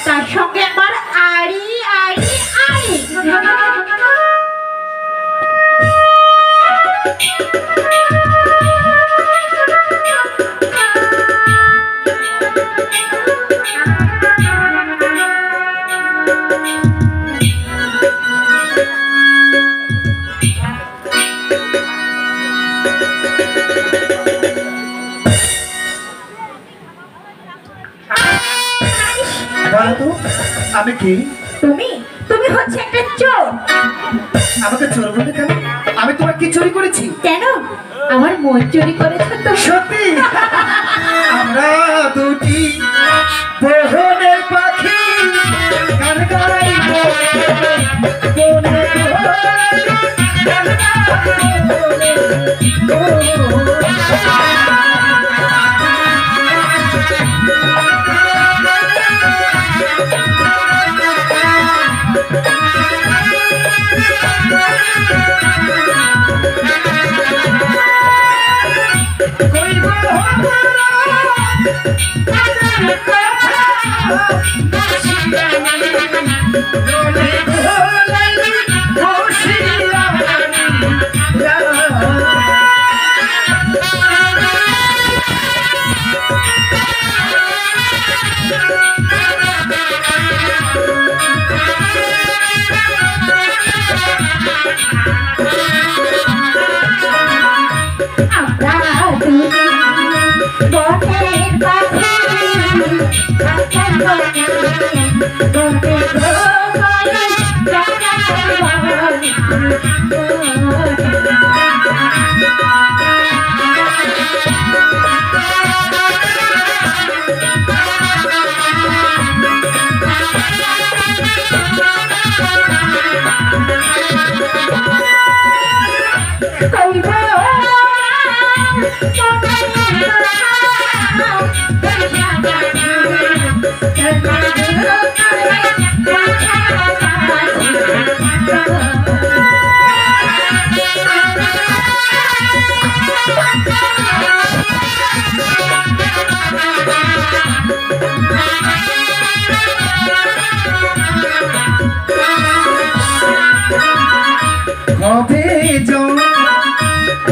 তার সঙ্গে আমার আড়ি আড়ি আড়ি আমি কি? তুমি হচ্ছে একটা চোর। আমাকে চোর বলতে কেন? আমি তোমার কি চুরি করেছি? কেন? আমার মন চুরি করেছো তো? সত্যি? আমরা দুটি বনের পাখি গান গাইবো বনে গান গাইবো।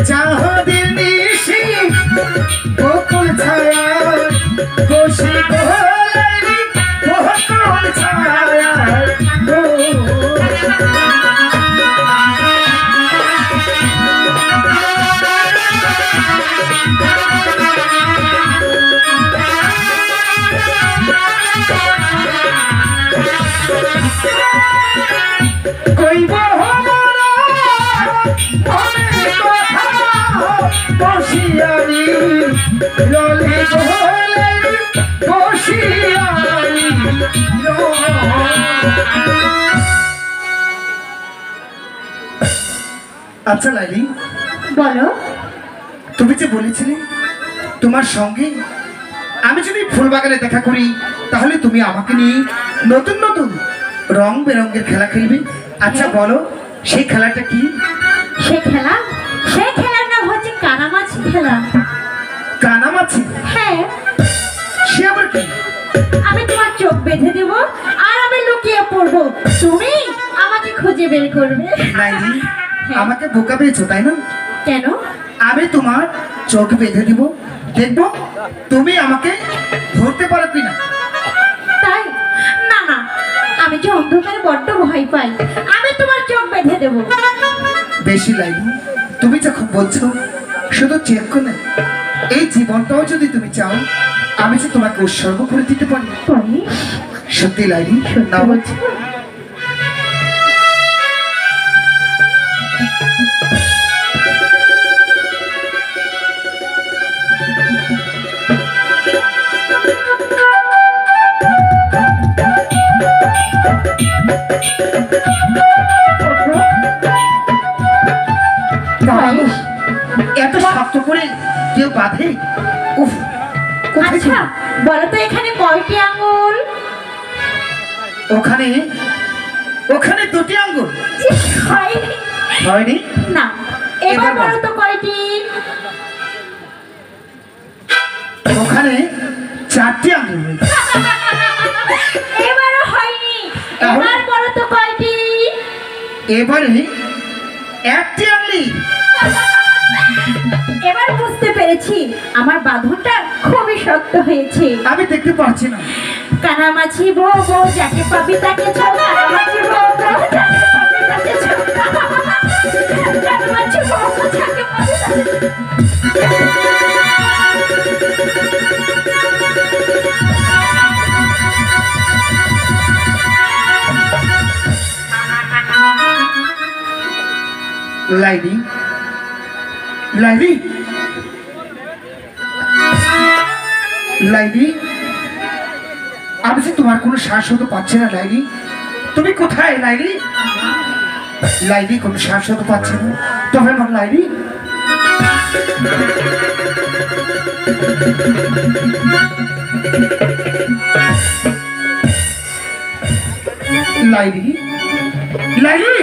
চাঁদের নিশি বকুল ছায়া বসে আচ্ছা লাইলি, বলো। তুমি যে বলেছিলে তোমার সঙ্গে আমি যদি ফুল বাগানে দেখা করি তাহলে তুমি আমাকে নিয়ে নতুন নতুন রং বেরঙের খেলা খেলবে। আচ্ছা হ্যাঁ। বলো, সেই খেলাটা কি? সেই খেলার নাম হচ্ছে কানামাছি খেলা। কানামাছি? হ্যাঁ, সে আবার কি? আমি তোমার চোখ বেঁধে দেব আর আমি লুকিয়ে পড়বো, তুমি আমাকে খুঁজে বের করবে। লাইলি, আমাকে বোকা পেয়েছো তাই না? কেন? আমি তোমার চোখ বেঁধে দিব, দেখবো তুমি আমাকে ধরতে পারো কিনা। তাই? না না, আমি যে অন্ধকারে বড্ড ভয় পাই, আমি তোমার চোখ বেঁধে দেব। বেশি লাইলি, তুমি যখন বলছো শুধু চেক না, এই জীবনটাও যদি তুমি চাও আমি যে তোমাকে উৎসর্গ করে দিতে পারি। পারিস? সত্যি লাইলি? সত্যি না বলছো? পারিস? এত শক্ত করে কেউ বাঁধে? উফ, কোথায় আচ্ছা তুমি? বলো তো, এখানে কয়টি আঙুল? ওখানে ওখানে দুটি আঙ্গুল। ইস, হয়নি। হয়নি? না, এবার এবার বল। বলো তো কয়টি? ওখানে চারটি আঙ্গুল রয়েছে। এবারও হয়নি। তাহলে? এবার বলো তো কয়টি? এবারে একটি আঙ্গুলি। এবার বুঝতে পেরেছি আমার বাঁধনটা খুবই শক্ত হয়েছে। আমি দেখতে পাচ্ছি না। কানামাছি বউ বউ যাকে পাবি তাকে ছো, কানামাছি বউ বউ যাকে পাবি তাকে ছো, কানামাছি বউ বউ যাকে পাবি তাকে ছো। লাইলি, লাইলি, লাইলি, আমি যে তোমার কোনো শ্বাস হতে পাচ্ছি না। লাইলি, তুমি কোথায়? লাইলি, লাইলি, কোনো শ্বাস হতে পাচ্ছি না। তবে আমার লাইলি, লাইলি, লাইলি,